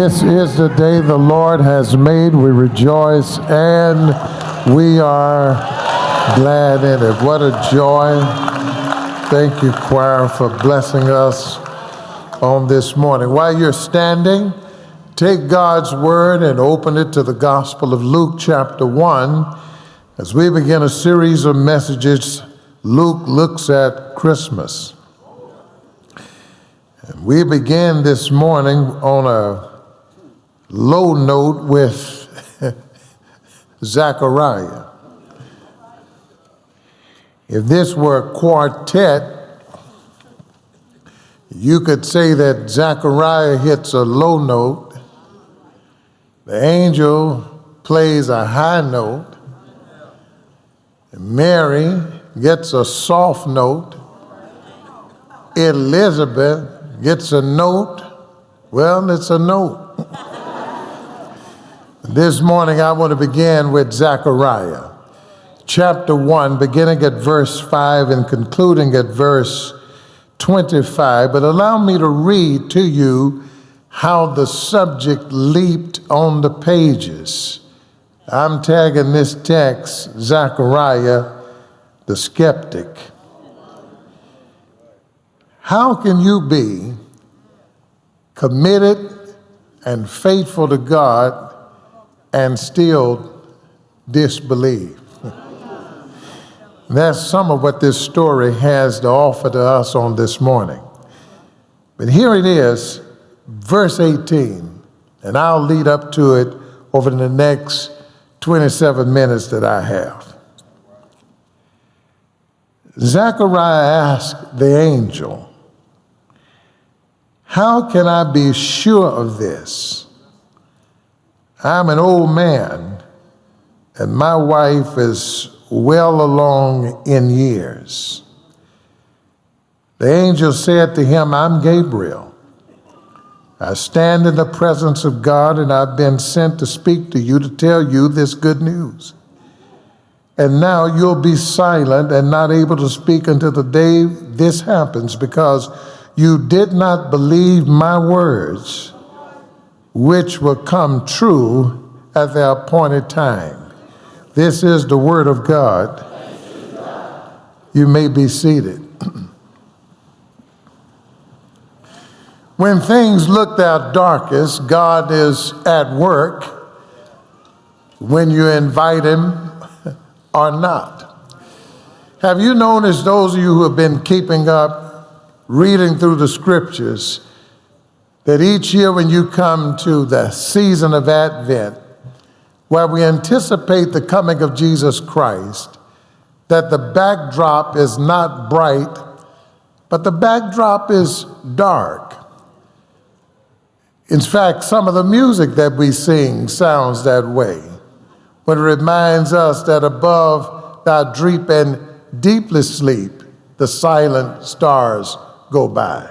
This is the day the Lord has made. We rejoice and we are glad in it. What a joy. Thank you, choir, for blessing us on this morning. While you're standing, take God's word and open it to the Gospel of Luke chapter 1. As we begin a series of messages, Luke looks at Christmas. And we begin this morning on a low note with Zachariah. If this were a quartet, you could say that Zachariah hits a low note, the angel plays a high note, and Mary gets a soft note, Elizabeth gets a note. Well, it's a note. This morning I want to begin with Zachariah, chapter 1, beginning at verse 5 and concluding at verse 25. But allow me to read to you how the subject leaped on the pages. I'm tagging this text, Zachariah the Skeptic. How can you be committed and faithful to God and still disbelieve? That's some of what this story has to offer to us on this morning. But here it is, verse 18, and I'll lead up to it over the next 27 minutes that I have. Zachariah asked the angel, "How can I be sure of this? I'm an old man, and my wife is well along in years." The angel said to him, "I'm Gabriel. I stand in the presence of God, and I've been sent to speak to you to tell you this good news. And now you'll be silent and not able to speak until the day this happens, because you did not believe my words, which will come true at the appointed time." This is the word of God. You may be seated. When things look their darkest, God is at work when you invite him or not. Have you noticed, those of you who have been keeping up reading through the scriptures, that each year when you come to the season of Advent, where we anticipate the coming of Jesus Christ, that the backdrop is not bright, but the backdrop is dark. In fact, some of the music that we sing sounds that way, but it reminds us that above thou deep and deeply sleep, the silent stars go by.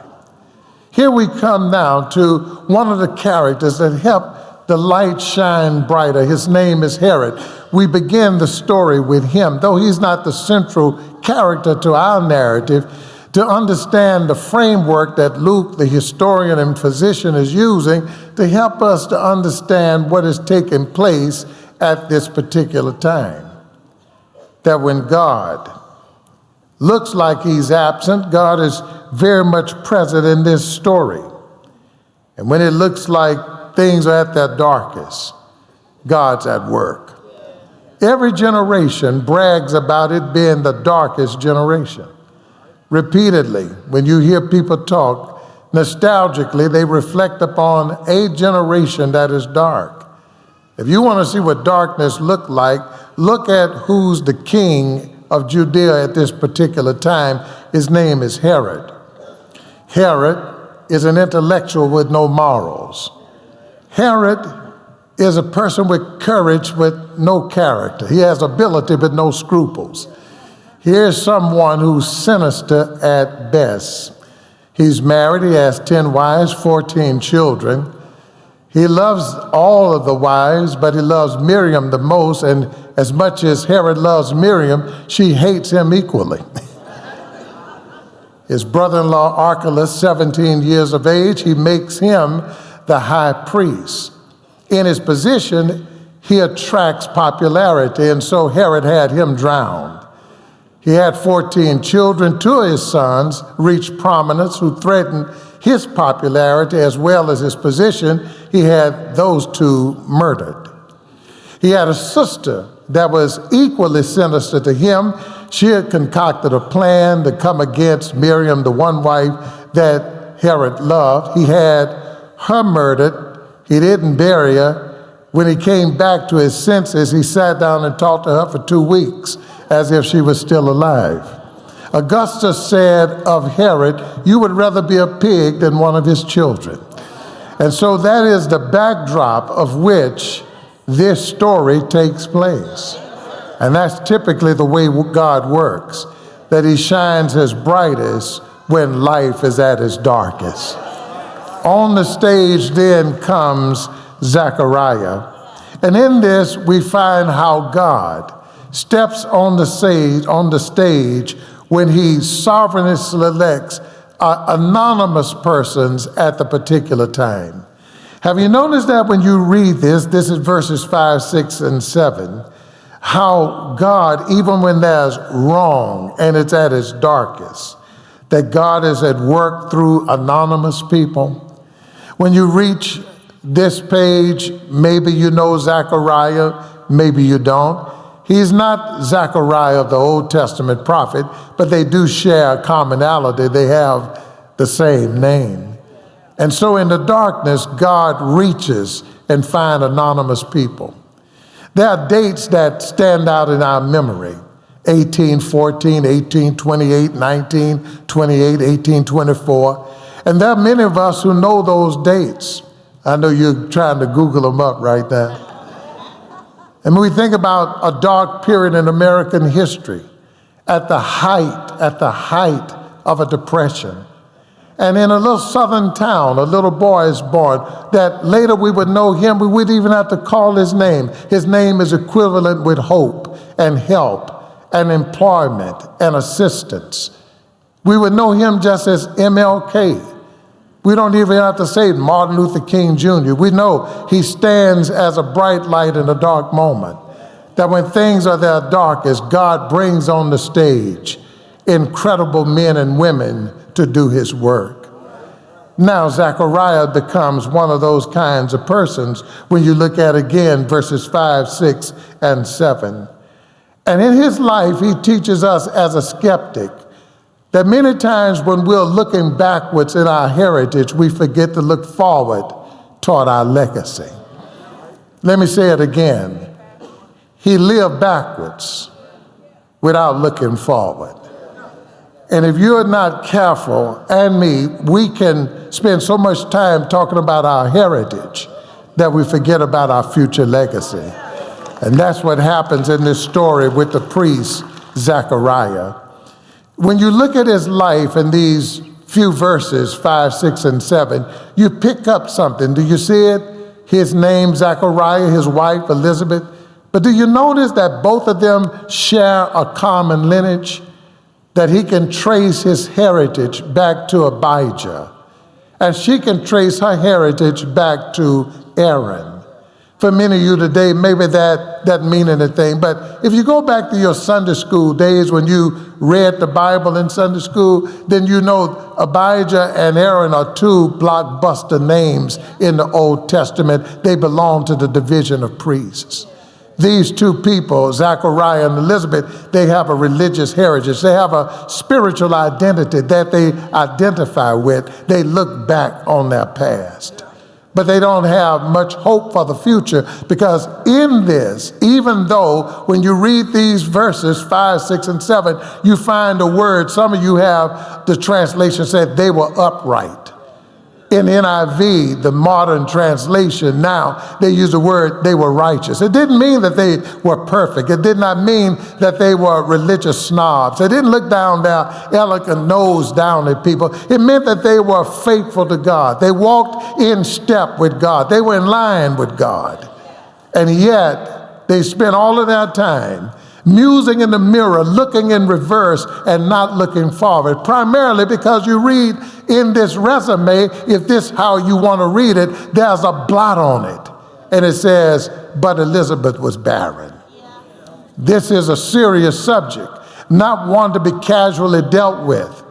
Here we come now to one of the characters that helped the light shine brighter. His name is Herod. We begin the story with him, though he's not the central character to our narrative. To understand the framework that Luke, the historian and physician, is using to help us to understand what is taking place at this particular time. That when God looks like he's absent, God is very much present in this story. And when it looks like things are at their darkest, God's at work. Every generation brags about it being the darkest generation. Repeatedly, when you hear people talk, nostalgically, they reflect upon a generation that is dark. If you want to see what darkness looked like, look at who's the king of Judea at this particular time. His name is Herod. Herod is an intellectual with no morals. Herod is a person with courage with no character. He has ability but no scruples. Here's someone who's sinister at best. He's married, he has 10 wives, 14 children. He loves all of the wives, but he loves Miriam the most, and as much as Herod loves Miriam, she hates him equally. His brother-in-law Archelaus, 17 years of age, he makes him the high priest. In his position, he attracts popularity, and so Herod had him drowned. He had 14 children. Two of his sons reached prominence who threatened his popularity as well as his position. He had those two murdered. He had a sister that was equally sinister to him. She had concocted a plan to come against Miriam, the one wife that Herod loved. He had her murdered. He didn't bury her. When he came back to his senses, he sat down and talked to her for 2 weeks as if she was still alive. Augustus said of Herod, "You would rather be a pig than one of his children." And so that is the backdrop of which this story takes place. And that's typically the way God works, that he shines his brightest when life is at its darkest. On the stage then comes Zachariah. And in this, we find how God steps on the stage when he sovereignly selects anonymous persons at the particular time. Have you noticed that when you read this is verses 5, 6, and 7, how God, even when there's wrong and it's at its darkest, that God is at work through anonymous people. When you reach this page, maybe you know Zachariah, maybe you don't. He's not Zachariah of the Old Testament prophet, but they do share a commonality. They have the same name. And so in the darkness, God reaches and finds anonymous people. There are dates that stand out in our memory. 1814, 1828, 1928, 1824. And there are many of us who know those dates. I know you're trying to Google them up right now. And when we think about a dark period in American history, at the height of a depression, and in a little southern town, a little boy is born that later we would know him. We wouldn't even have to call his name. His name is equivalent with hope and help and employment and assistance. We would know him just as MLK. We don't even have to say Martin Luther King Jr. We know he stands as a bright light in a dark moment. That when things are their darkest, God brings on the stage incredible men and women to do his work. Now, Zachariah becomes one of those kinds of persons when you look at again verses 5, 6, and 7. And in his life, he teaches us as a skeptic that many times when we're looking backwards in our heritage, we forget to look forward toward our legacy. Let me say it again. He lived backwards without looking forward. And if you're not careful, and me, we can spend so much time talking about our heritage that we forget about our future legacy. And that's what happens in this story with the priest Zachariah. When you look at his life in these few verses, 5, 6, and 7, you pick up something. Do you see it? His name, Zachariah, his wife, Elizabeth. But do you notice that both of them share a common lineage? That he can trace his heritage back to Abijah, and she can trace her heritage back to Aaron. For many of you today, maybe that doesn't mean anything, but if you go back to your Sunday school days when you read the Bible in Sunday school, then you know Abijah and Aaron are two blockbuster names in the Old Testament. They belong to the division of priests. These two people, Zachariah and Elizabeth, they have a religious heritage. They have a spiritual identity that they identify with. They look back on their past. But they don't have much hope for the future because in this, even though when you read these verses, 5, 6, and 7, you find a word, some of you have the translation said they were upright. In NIV, the modern translation now, they use the word they were righteous. It didn't mean that they were perfect. It did not mean that they were religious snobs. They didn't look down their elegant nose down at people. It meant that they were faithful to God. They walked in step with God. They were in line with God. And yet, they spent all of their time musing in the mirror, looking in reverse and not looking forward, primarily because you read in this resume, if this is how you want to read it, there's a blot on it. And it says, but Elizabeth was barren. This is a serious subject, not one to be casually dealt with,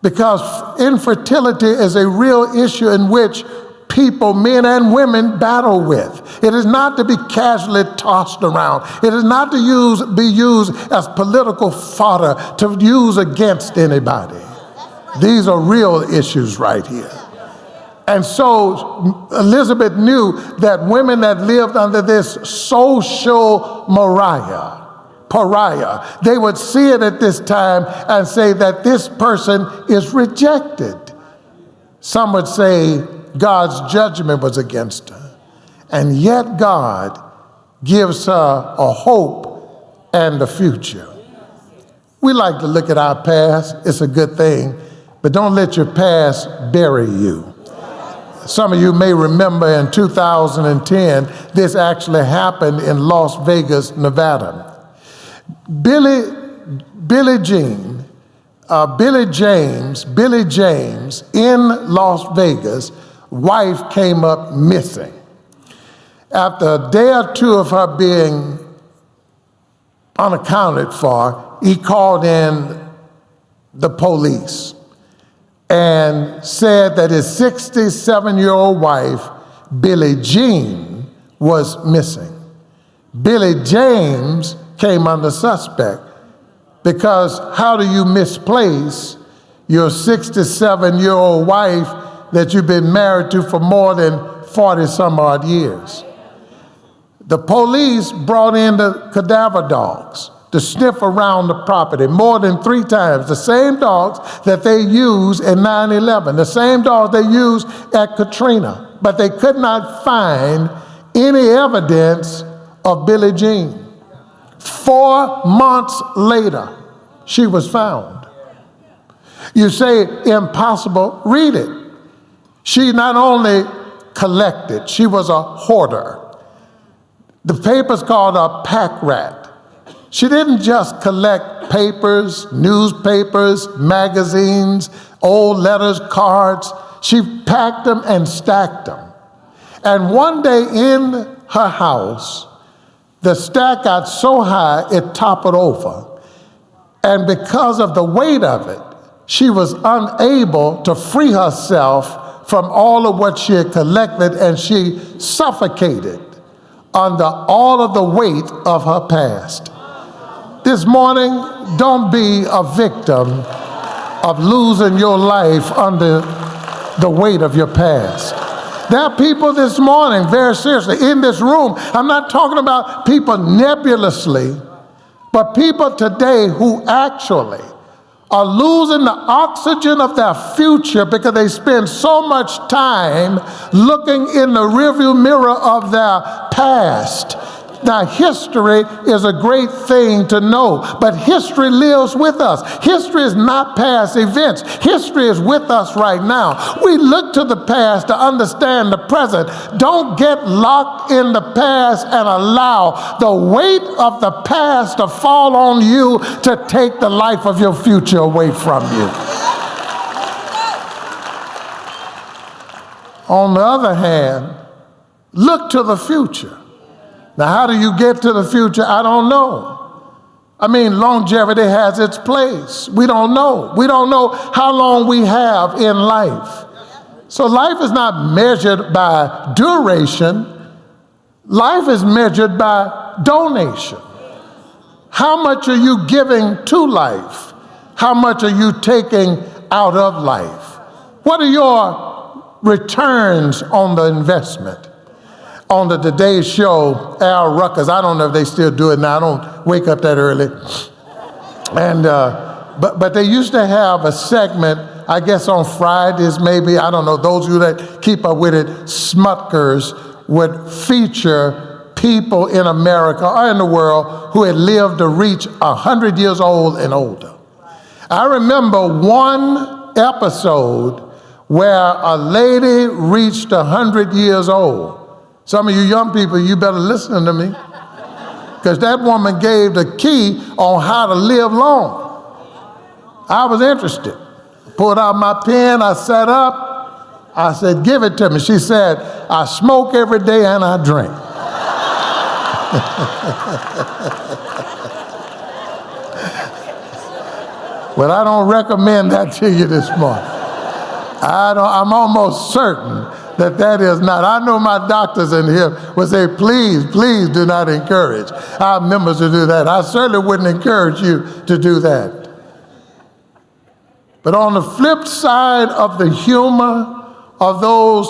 because infertility is a real issue in which people, men and women, battle with. It is not to be casually tossed around. It is not to be used as political fodder to use against anybody. These are real issues right here. And so Elizabeth knew that women that lived under this social pariah, they would see it at this time and say that this person is rejected. Some would say God's judgment was against her. And yet God gives her a hope and a future. We like to look at our past. It's a good thing. But don't let your past bury you. Some of you may remember in 2010, this actually happened in Las Vegas, Nevada. Billy James in Las Vegas, wife came up missing. After a day or two of her being unaccounted for, he called in the police and said that his 67-year-old wife, Billie Jean, was missing. Billy James came under suspect because how do you misplace your 67-year-old wife that you've been married to for more than 40 some odd years? The police brought in the cadaver dogs to sniff around the property more than 3 times. The same dogs that they used in 9/11, the same dogs they used at Katrina, but they could not find any evidence of Billie Jean. 4 months later, she was found. You say impossible, read it. She not only collected, she was a hoarder. The paper's called a pack rat. She didn't just collect papers, newspapers, magazines, old letters, cards. She packed them and stacked them. And one day in her house, the stack got so high it toppled over. And because of the weight of it, she was unable to free herself from all of what she had collected, and she suffocated under all of the weight of her past. This morning, don't be a victim of losing your life under the weight of your past. There are people this morning, very seriously, in this room. I'm not talking about people nebulously, but people today who actually are losing the oxygen of their future because they spend so much time looking in the rearview mirror of their past. Now, history is a great thing to know, but history lives with us. History is not past events. History is with us right now. We look to the past to understand the present. Don't get locked in the past and allow the weight of the past to fall on you to take the life of your future away from you. On the other hand, look to the future. Now, how do you get to the future? I don't know. I mean, longevity has its place. We don't know. We don't know how long we have in life. So life is not measured by duration. Life is measured by donation. How much are you giving to life? How much are you taking out of life? What are your returns on the investment? On the Today Show, Al Ruckers, I don't know if they still do it now. I don't wake up that early. And but they used to have a segment, I guess on Fridays maybe, I don't know, those of you that keep up with it, Smuckers would feature people in America or in the world who had lived to reach 100 years old and older. I remember one episode where a lady reached 100 years old. Some of you young people, you better listen to me. because that woman gave the key on how to live long. I was interested. Pulled out my pen, I sat up, I said, give it to me. She said, I smoke every day and I drink. Well, I don't recommend that to you this morning. I'm almost certain that is not. I know my doctors in here would say, please, please do not encourage our members to do that. I certainly wouldn't encourage you to do that. But on the flip side of the humor of those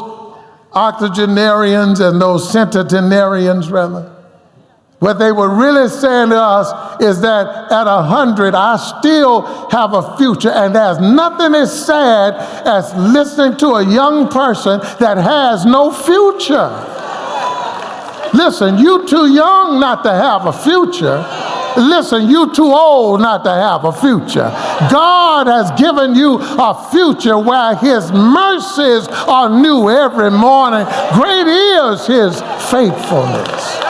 octogenarians and those centenarians, rather, what they were really saying to us is that at 100, I still have a future, and there's nothing as sad as listening to a young person that has no future. Listen, you too young not to have a future. Listen, you too old not to have a future. God has given you a future where his mercies are new every morning. Great is his faithfulness.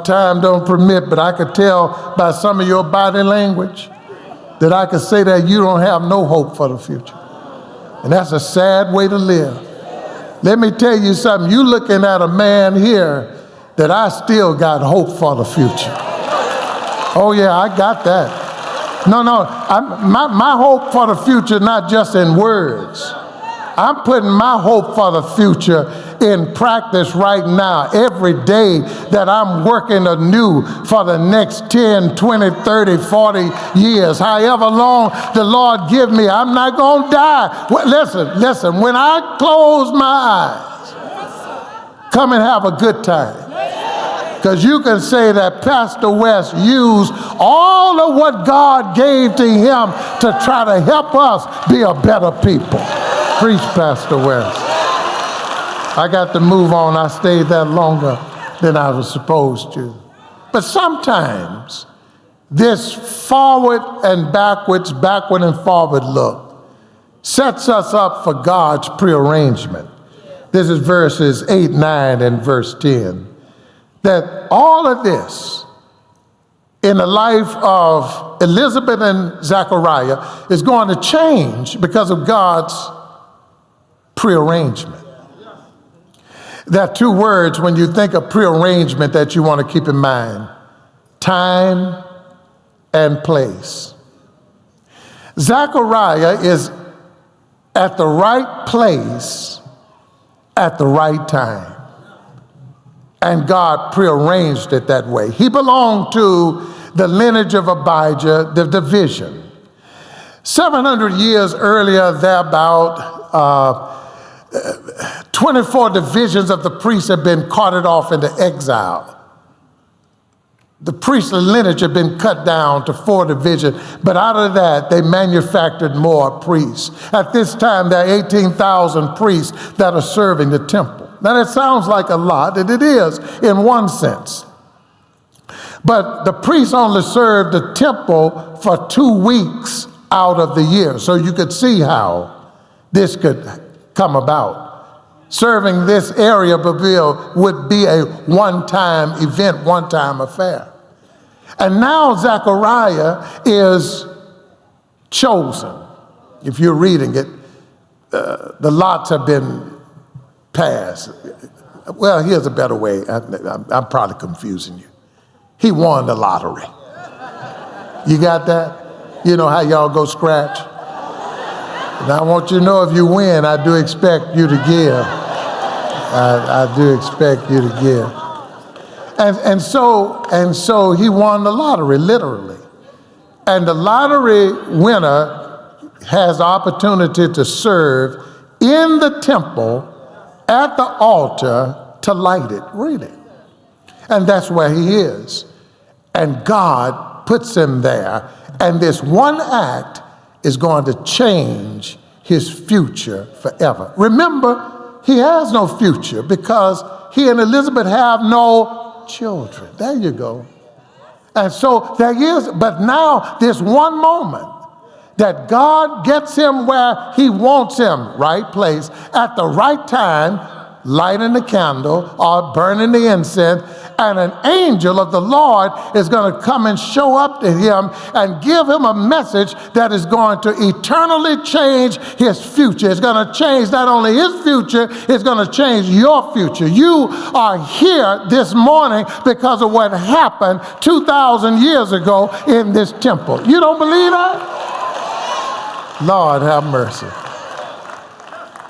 Time don't permit, but I could tell by some of your body language that I could say that you don't have no hope for the future. And that's a sad way to live. Let me tell you something. You're looking at a man here that I still got hope for the future. Oh yeah, I got that. No, my hope for the future, not just in words. I'm putting my hope for the future in practice right now. Every day that I'm working anew for the next 10, 20, 30, 40 years, however long the Lord give me, I'm not going to die. Listen, when I close my eyes, come and have a good time. Because you can say that Pastor West used all of what God gave to him to try to help us be a better people. Preach, Pastor West. I got to move on. I stayed that longer than I was supposed to. But sometimes this forward and backwards, backward and forward look sets us up for God's prearrangement. This is verses 8, 9, and verse 10. That all of this in the life of Elizabeth and Zachariah is going to change because of God's prearrangement. There are two words when you think of prearrangement that you want to keep in mind: time and place. Zachariah is at the right place at the right time. And God prearranged it that way. He belonged to the lineage of Abijah, the division. 700 years earlier, thereabout, 24 divisions of the priests had been carted off into exile. The priestly lineage had been cut down to 4 divisions, but out of that, they manufactured more priests. At this time, there are 18,000 priests that are serving the temple. Now, that sounds like a lot, and it is in one sense. But the priests only served the temple for 2 weeks out of the year. So you could see how this could come about. Serving this area of Babel would be a one-time event, one-time affair. And now Zechariah is chosen. If you're reading it, the lots have been passed. Well, here's a better way. I'm probably confusing you. He won the lottery. You got that? You know how y'all go scratch? And I want you to know if you win, I do expect you to give. I do expect you to give. And so he won the lottery, literally. And the lottery winner has the opportunity to serve in the temple at the altar to light it, really. And that's where he is. And God puts him there. And this one act is going to change his future forever. Remember, he has no future because he and Elizabeth have no children. There you go. And so there is, but now this one moment that God gets him where he wants him, right place, at the right time, lighting the candle or burning the incense, and an angel of the Lord is going to come and show up to him and give him a message that is going to eternally change his future. It's going to change not only his future, it's going to change your future. You are here this morning because of what happened 2,000 years ago in this temple. You don't believe that? Lord have mercy.